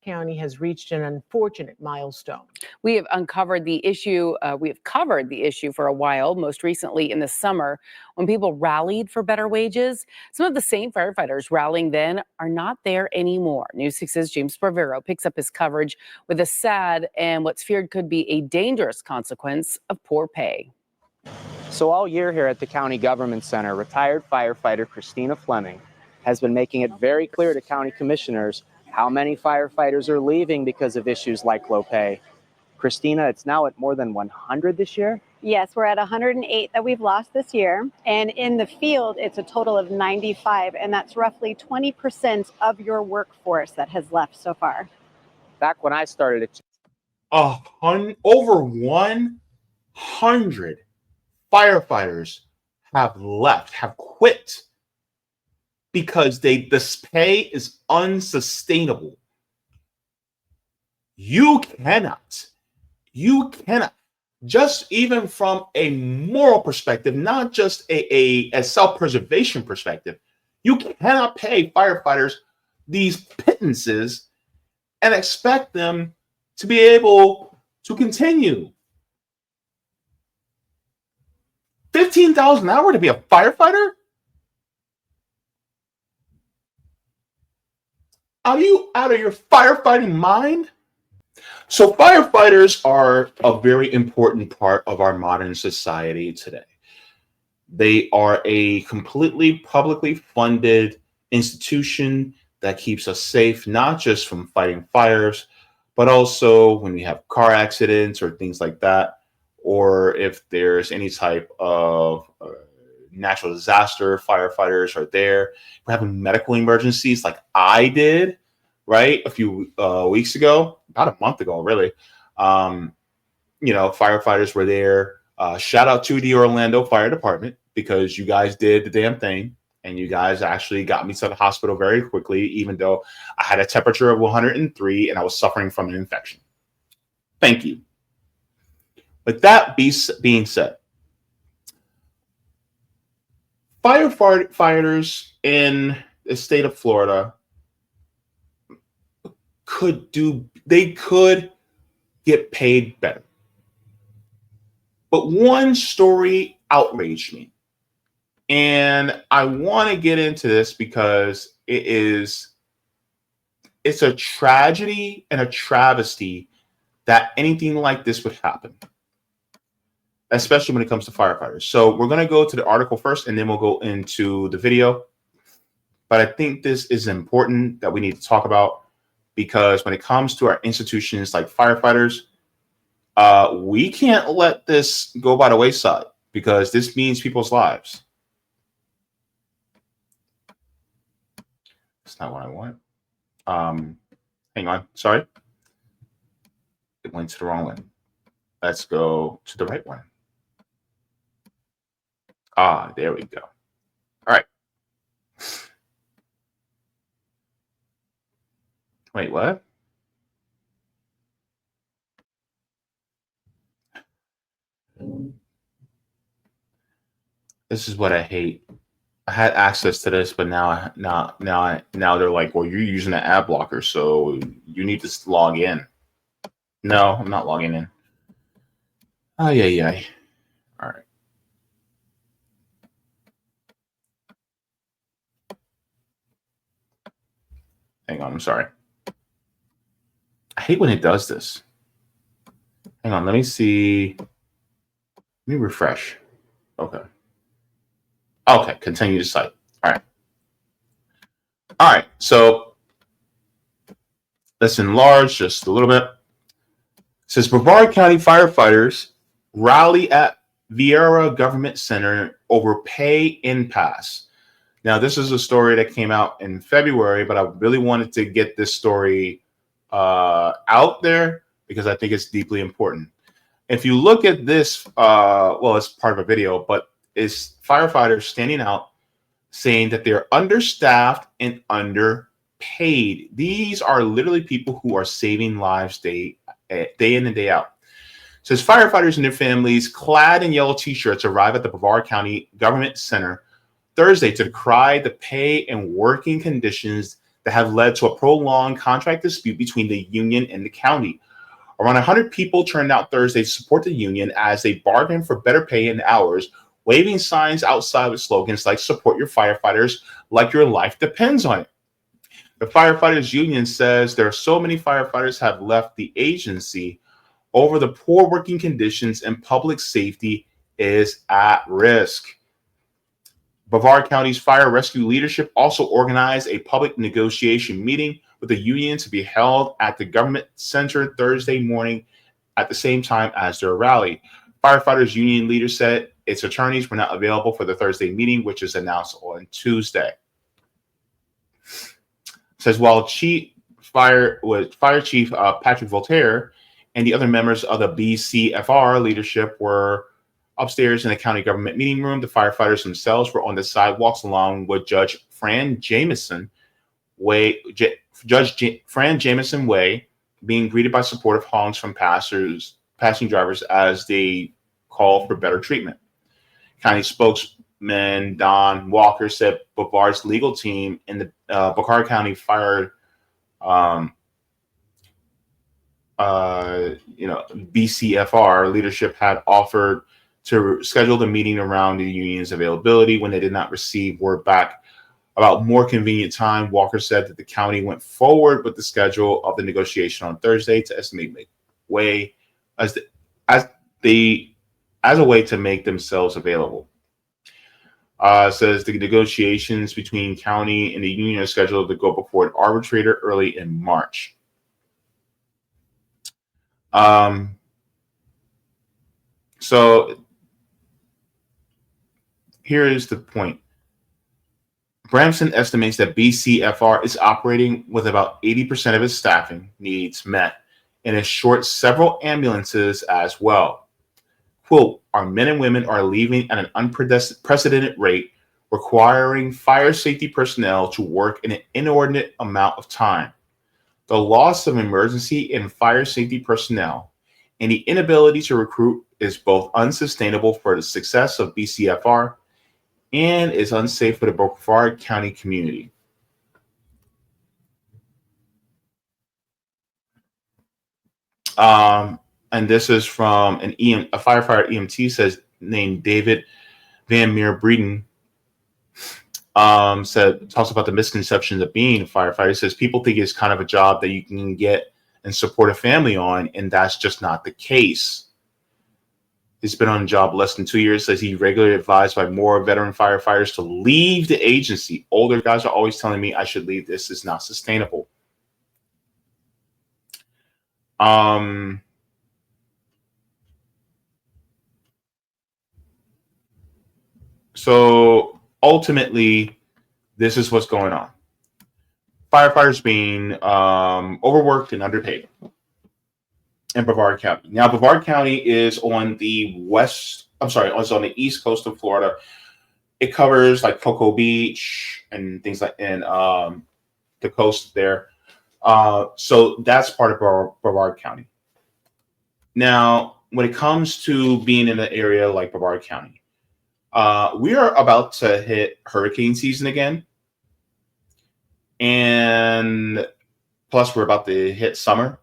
County has reached an unfortunate milestone. We have covered the issue for a while, most recently in the summer when people rallied for better wages. Some of the same firefighters rallying then are not there anymore. News 6's JamesBFauntleroy picks up his coverage with a sad and what's feared could be a dangerous consequence of poor pay. So all year here at the County Government Center, retired firefighter Christina Fleming has been making it very clear to county commissioners how many firefighters are leaving because of issues like low pay. Christina, it's now at more than 100 this year? Yes, we're at 108 that we've lost this year. And in the field, it's a total of 95. And that's roughly 20% of your workforce that has left so far. Back when I started, it's over 100 firefighters have quit because this pay is unsustainable. You cannot, just even from a moral perspective, not just a self-preservation perspective, you cannot pay firefighters these pittances and expect them to be able to continue. $15,000 an hour to be a firefighter? Are you out of your firefighting mind? So firefighters are a very important part of our modern society today. They are a completely publicly funded institution that keeps us safe, not just from fighting fires, but also when we have car accidents or things like that, or if there's any type of natural disaster, firefighters are there. We're having medical emergencies like I did, right? A few weeks ago, about a month ago, really. Firefighters were there. Shout out to the Orlando Fire Department because you guys did the damn thing and you guys actually got me to the hospital very quickly, even though I had a temperature of 103 and I was suffering from an infection. Thank you. With that being said, firefighters in the state of Florida could get paid better. But one story outraged me. And I want to get into this because it's a tragedy and a travesty that anything like this would happen, especially when it comes to firefighters. So we're going to go to the article first, and then we'll go into the video. But I think this is important that we need to talk about because when it comes to our institutions like firefighters, we can't let this go by the wayside because this means people's lives. That's not what I want. Hang on. Sorry. It went to the wrong one. Let's go to the right one. Ah, there we go. All right. Wait, what? This is what I hate. I had access to this, but now they're like, well, you're using an ad blocker, so you need to log in. No, I'm not logging in. Oh, yeah. All right. Hang on, I'm sorry. I hate when it does this. Hang on, let me see. Let me refresh. Okay. Okay, continue the site. All right, so let's enlarge just a little bit. It says Brevard County firefighters rally at Vieira Government Center over pay impasse. Now, this is a story that came out in February, but I really wanted to get this story out there because I think it's deeply important. If you look at this, it's part of a video, but it's firefighters standing out saying that they're understaffed and underpaid. These are literally people who are saving lives day in and day out. It says firefighters and their families clad in yellow t-shirts arrive at the Brevard County Government Center Thursday to decry the pay and working conditions that have led to a prolonged contract dispute between the union and the county. Around 100 people turned out Thursday to support the union as they bargained for better pay and hours, waving signs outside with slogans like "Support your firefighters like your life depends on it." The firefighters union says there are so many firefighters have left the agency over the poor working conditions and public safety is at risk. Brevard County's fire rescue leadership also organized a public negotiation meeting with the union to be held at the government center Thursday morning at the same time as their rally. Firefighters union leaders said its attorneys were not available for the Thursday meeting, which is announced on Tuesday. It says while Fire Chief Patrick Voltaire and the other members of the BCFR leadership were upstairs in the county government meeting room, the firefighters themselves were on the sidewalks along with Judge Fran Jameson Way, being greeted by supportive honks from passing drivers as they call for better treatment. County spokesman Don Walker said Brevard's legal team and the Brevard County Fire BCFR leadership had offered to schedule the meeting around the union's availability. When they did not receive word back about more convenient time, Walker said that the county went forward with the schedule of the negotiation on Thursday to estimate way as a way to make themselves available. Says the negotiations between county and the union are scheduled to go before an arbitrator early in March. So here is the point. Bramson estimates that BCFR is operating with about 80% of its staffing needs met and is short several ambulances as well. Quote, our men and women are leaving at an unprecedented rate, requiring fire safety personnel to work an inordinate amount of time. The loss of emergency and fire safety personnel and the inability to recruit is both unsustainable for the success of BCFR and is unsafe for the Brevard County community. And this is from a firefighter EMT says named David Van Meer Breeden. Talks about the misconceptions of being a firefighter. He says people think it's kind of a job that you can get and support a family on, and that's just not the case. He's been on the job less than 2 years. Says he regularly advised by more veteran firefighters to leave the agency. Older guys are always telling me I should leave. This is not sustainable. So ultimately, this is what's going on. Firefighters being overworked and underpaid in Brevard County. Now, Brevard County is on the it's on the east coast of Florida. It covers like Cocoa Beach and things like the coast there. So that's part of Brevard County. Now, when it comes to being in an area like Brevard County, we are about to hit hurricane season again. And plus, we're about to hit summer.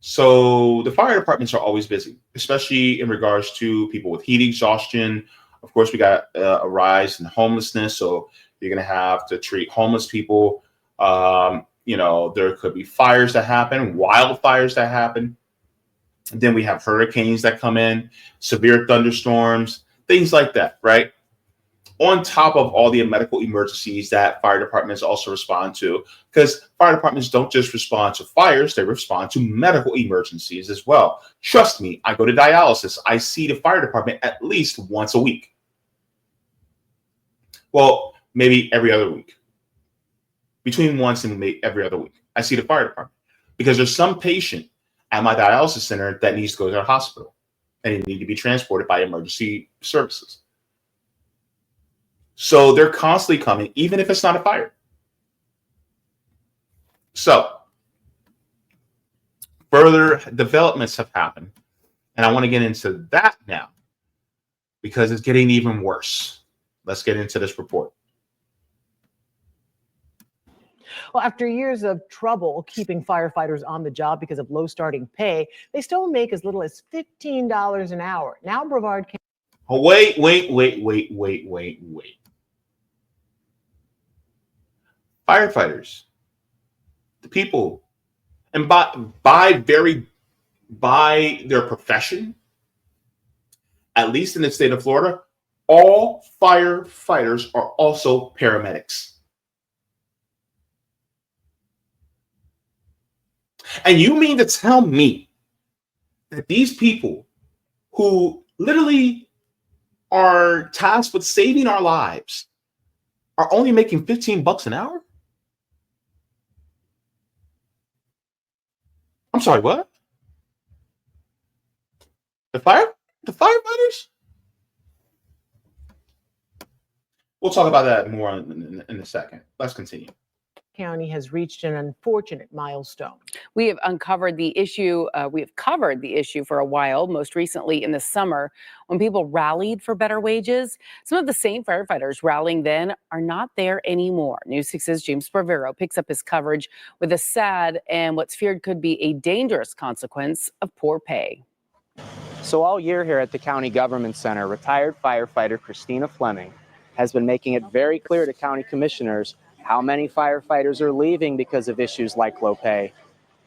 So the fire departments are always busy, especially in regards to people with heat exhaustion. Of course, we got a rise in homelessness. So you're going to have to treat homeless people. There could be fires that happen, wildfires that happen. And then we have hurricanes that come in, severe thunderstorms, things like that, right? On top of all the medical emergencies that fire departments also respond to, because fire departments don't just respond to fires, they respond to medical emergencies as well. Trust me, I go to dialysis. I see the fire department at least once a week. Well, maybe every other week. Between once and maybe every other week, I see the fire department because there's some patient at my dialysis center that needs to go to the hospital and they need to be transported by emergency services. So they're constantly coming, even if it's not a fire. So further developments have happened. And I want to get into that now because it's getting even worse. Let's get into this report. Well, after years of trouble keeping firefighters on the job because of low starting pay, they still make as little as $15 an hour. Now Brevard can. Oh, wait. Firefighters, the people, and by their profession, at least in the state of Florida, all firefighters are also paramedics. And you mean to tell me that these people who literally are tasked with saving our lives are only making $15 an hour? I'm sorry, what? The firefighters? We'll talk about that more in a second. Let's continue. County has reached an unfortunate milestone. We have uncovered the issue. We have covered the issue for a while, most recently in the summer when people rallied for better wages. Some of the same firefighters rallying then are not there anymore. News 6's JamesBFauntleroy picks up his coverage with a sad and what's feared could be a dangerous consequence of poor pay. So all year here at the County Government Center, retired firefighter Christina Fleming has been making it very clear to county commissioners how many firefighters are leaving because of issues like low pay.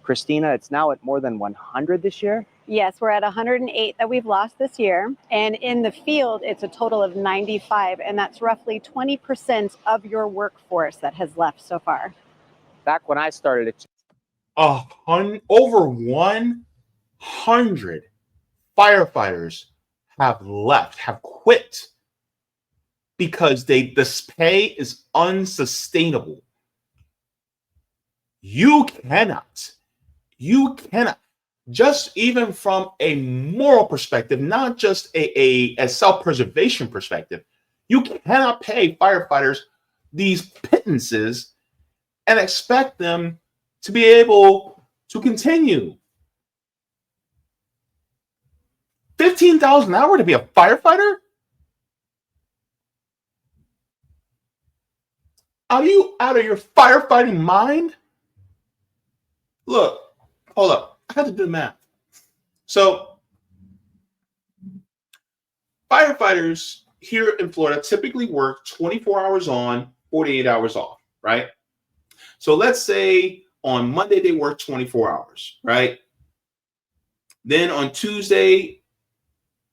Christina, it's now at more than 100 this year? Yes, we're at 108 that we've lost this year. And in the field, it's a total of 95. And that's roughly 20% of your workforce that has left so far. Back when I started it, over 100 firefighters have quit because this pay is unsustainable. You cannot, just even from a moral perspective, not just a self-preservation perspective, you cannot pay firefighters these pittances and expect them to be able to continue. $15 an hour to be a firefighter? Are you out of your firefighting mind? Look, hold up. I had to do the math. So, firefighters here in Florida typically work 24 hours on, 48 hours off, right? So let's say on Monday they work 24 hours, right? Then on Tuesday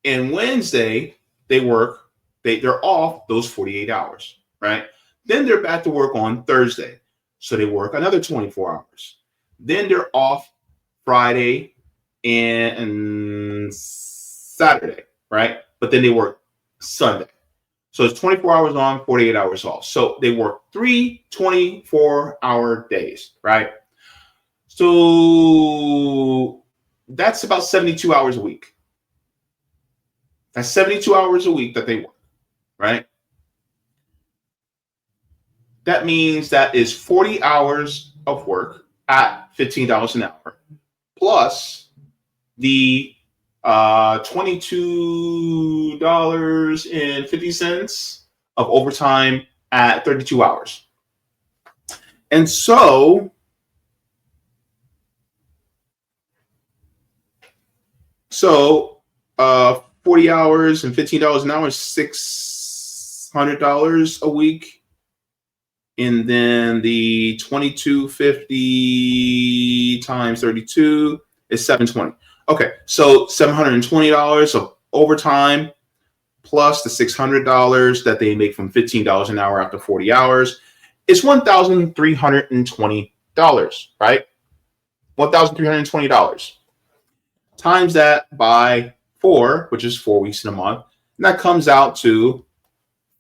and Wednesday they're off those 48 hours, right? Then they're back to work on Thursday. So they work another 24 hours. Then they're off Friday and Saturday, right? But then they work Sunday. So it's 24 hours on, 48 hours off. So they work 3 24-hour days, right? So that's about 72 hours a week. That's 72 hours a week that they work, right? That means that is 40 hours of work at $15 an hour, plus the $22.50 of overtime at 32 hours. And so 40 hours and $15 an hour is $600 a week. And then the $22.50 times 32 is $720. Okay, so $720 of overtime plus the $600 that they make from $15 an hour after 40 hours is $1,320, right? $1,320. Times that by 4, which is 4 weeks in a month, and that comes out to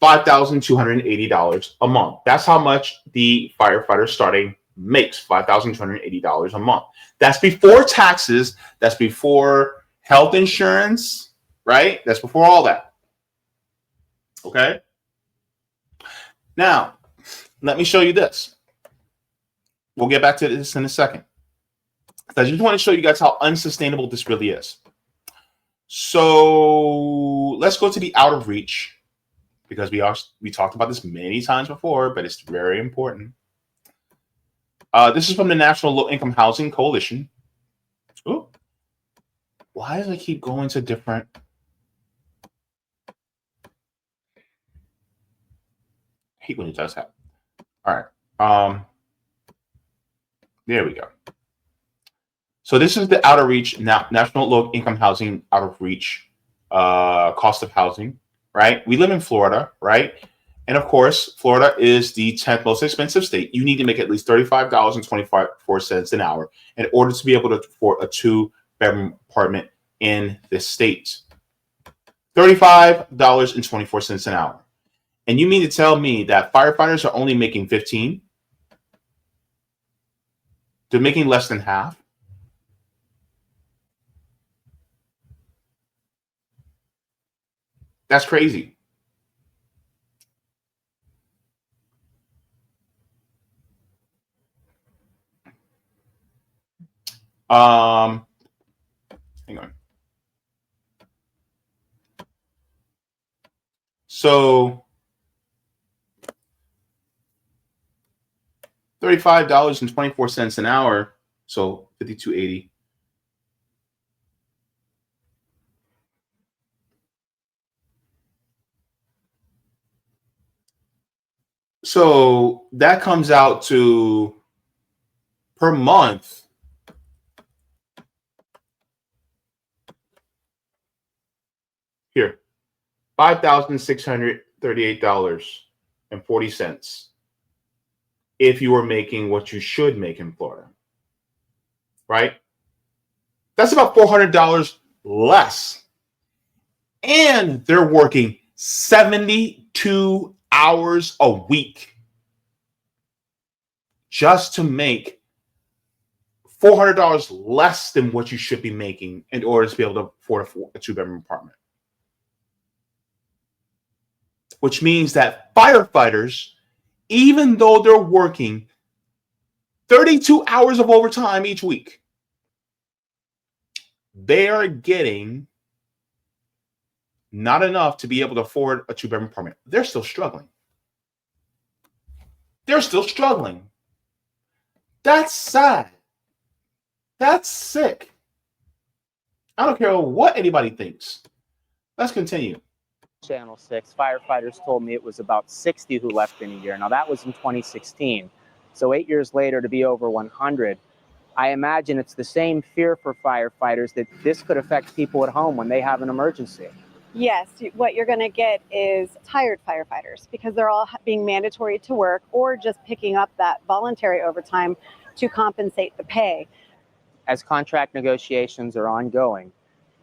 $5,280 a month. That's how much the firefighter starting makes, $5,280 a month. That's before taxes. That's before health insurance, right? That's before all that. Okay? Now, let me show you this. We'll get back to this in a second. I just want to show you guys how unsustainable this really is. So let's go to the out of reach, because we talked about this many times before, but it's very important. This is from the National Low Income Housing Coalition. Ooh. Why does it keep going to different? I hate when it does that. All right. There we go. So this is the out of reach National Low Income Housing out of reach cost of housing, right? We live in Florida, right? And of course, Florida is the 10th most expensive state. You need to make at least $35.24 an hour in order to be able to afford a 2-bedroom apartment in this state. $35.24 an hour. And you mean to tell me that firefighters are only making 15? They're making less than half? That's crazy. Hang on. So $35.24 an hour, so $52.80. So that comes out to per month here, $5,638.40 if you were making what you should make in Florida, right? That's about $400 less. And they're working 72 hours a week just to make $400 less than what you should be making in order to be able to afford a 2-bedroom apartment. Which means that firefighters, even though they're working 32 hours of overtime each week, they are getting not enough to be able to afford a 2-bedroom apartment. They're still struggling. They're still struggling. That's sad. That's sick. I don't care what anybody thinks. Let's continue. Channel 6, firefighters told me it was about 60 who left in a year. Now, that was in 2016. So 8 years later, to be over 100, I imagine it's the same fear for firefighters that this could affect people at home when they have an emergency. Yes, what you're going to get is tired firefighters because they're all being mandatory to work or just picking up that voluntary overtime to compensate the pay. As contract negotiations are ongoing,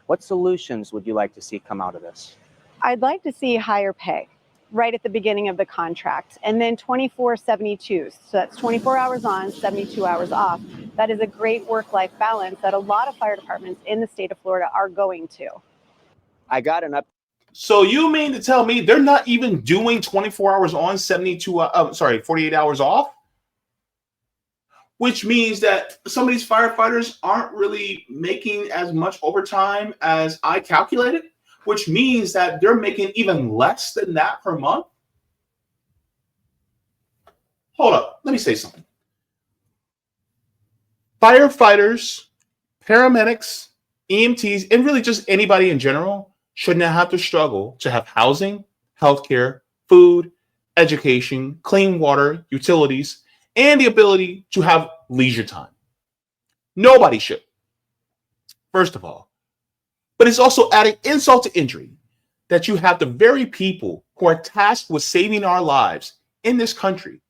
what solutions would you like to see come out of this? I'd like to see higher pay right at the beginning of the contract and then 24/72. So that's 24 hours on, 72 hours off. That is a great work-life balance that a lot of fire departments in the state of Florida are going to. I got an up. So you mean to tell me they're not even doing 24 hours on, 48 hours off? Which means that some of these firefighters aren't really making as much overtime as I calculated, which means that they're making even less than that per month. Hold up, let me say something. Firefighters, paramedics, EMTs, and really just anybody in general should not have to struggle to have housing, healthcare, food, education, clean water, utilities, and the ability to have leisure time. Nobody should, first of all. But it's also adding insult to injury that you have the very people who are tasked with saving our lives in this country,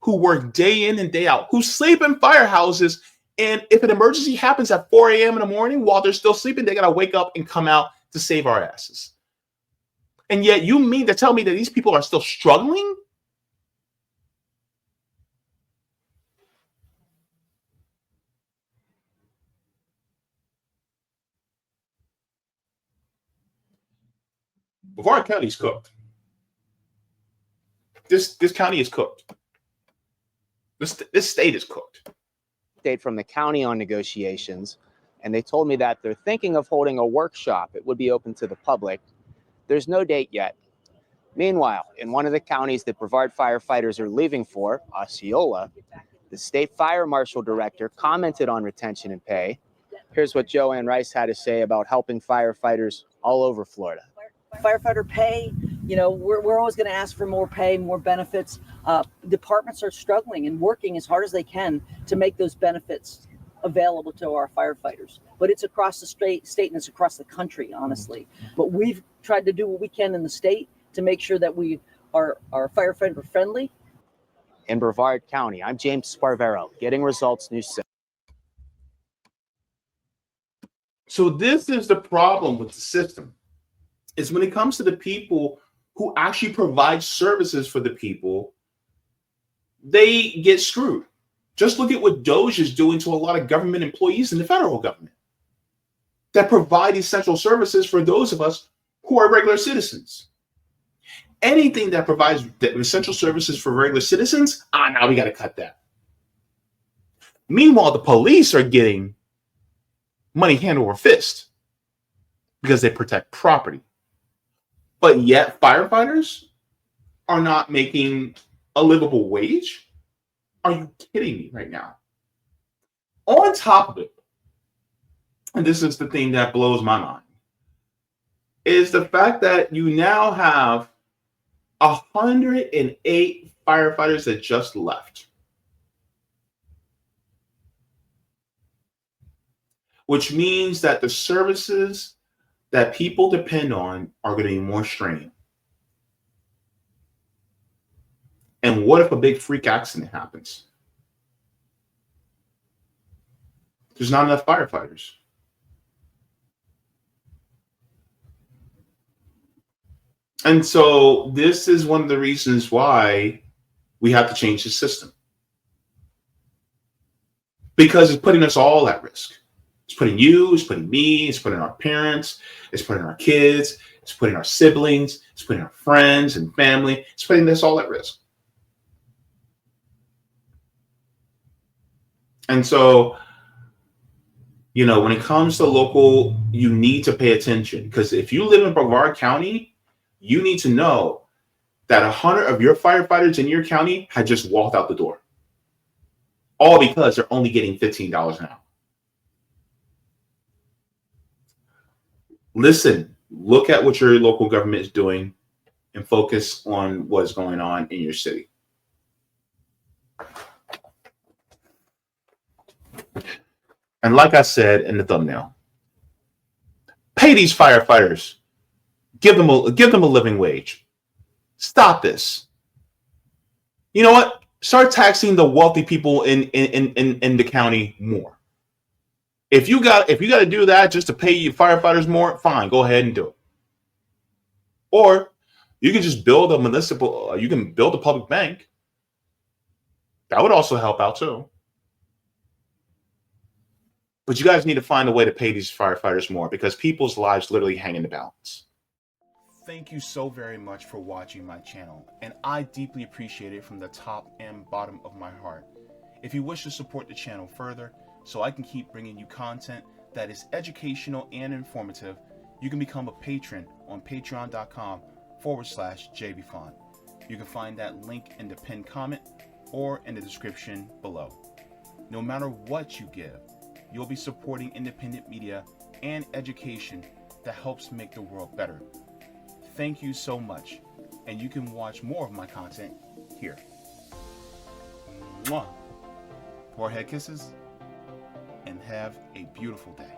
who work day in and day out, who sleep in firehouses, and if an emergency happens at 4 a.m. in the morning while they're still sleeping, they got to wake up and come out to save our asses. And yet you mean to tell me that these people are still struggling? Brevard County is cooked. This county is cooked. This state is cooked. Update from the county on negotiations, and they told me that they're thinking of holding a workshop. It would be open to the public. There's no date yet. Meanwhile, in one of the counties that Brevard firefighters are leaving for, Osceola, The state fire marshal director commented on retention and pay. Here's what Joanne Rice had to say about helping firefighters all over Florida. Firefighter pay, we're always going to ask for more pay, more benefits. Departments are struggling and working as hard as they can to make those benefits available to our firefighters. But it's across the state and it's across the country, honestly. But we've tried to do what we can in the state to make sure that we are firefighter friendly. In Brevard County, I'm James Sparvero, Getting Results News 6. So this is the problem with the system. Is when it comes to the people who actually provide services for the people, they get screwed. Just look at what DOJ is doing to a lot of government employees in the federal government that provide essential services for those of us who are regular citizens. Anything that provides essential services for regular citizens, now we got to cut that. Meanwhile, the police are getting money hand over fist because they protect property. But yet firefighters are not making a livable wage? Are you kidding me right now? On top of it, and this is the thing that blows my mind, is the fact that you now have 108 firefighters that just left. Which means that the services that people depend on are going to be more strained. And what if a big freak accident happens? There's not enough firefighters. And so this is one of the reasons why we have to change the system. Because it's putting us all at risk. It's putting you, it's putting me, it's putting our parents, it's putting our kids, it's putting our siblings, it's putting our friends and family, it's putting us all at risk. And so, when it comes to local, you need to pay attention, because if you live in Brevard County, you need to know that 100 of your firefighters in your county had just walked out the door. All because they're only getting $15 an hour. Listen, look at what your local government is doing and focus on what's going on in your city. And like I said in the thumbnail, pay these firefighters. Give them a living wage. Stop this. You know what? Start taxing the wealthy people in the county more. If you got to do that just to pay your firefighters more, fine, go ahead and do it. Or you can just build you can build a public bank. That would also help out too. But you guys need to find a way to pay these firefighters more, because people's lives literally hang in the balance. Thank you so very much for watching my channel, and I deeply appreciate it from the top and bottom of my heart. If you wish to support the channel further, so I can keep bringing you content that is educational and informative, you can become a patron on patreon.com/Jaybefaunt. You can find that link in the pinned comment or in the description below. No matter what you give, you'll be supporting independent media and education that helps make the world better. Thank you so much, and you can watch more of my content here. Mwah. Forehead kisses, and have a beautiful day.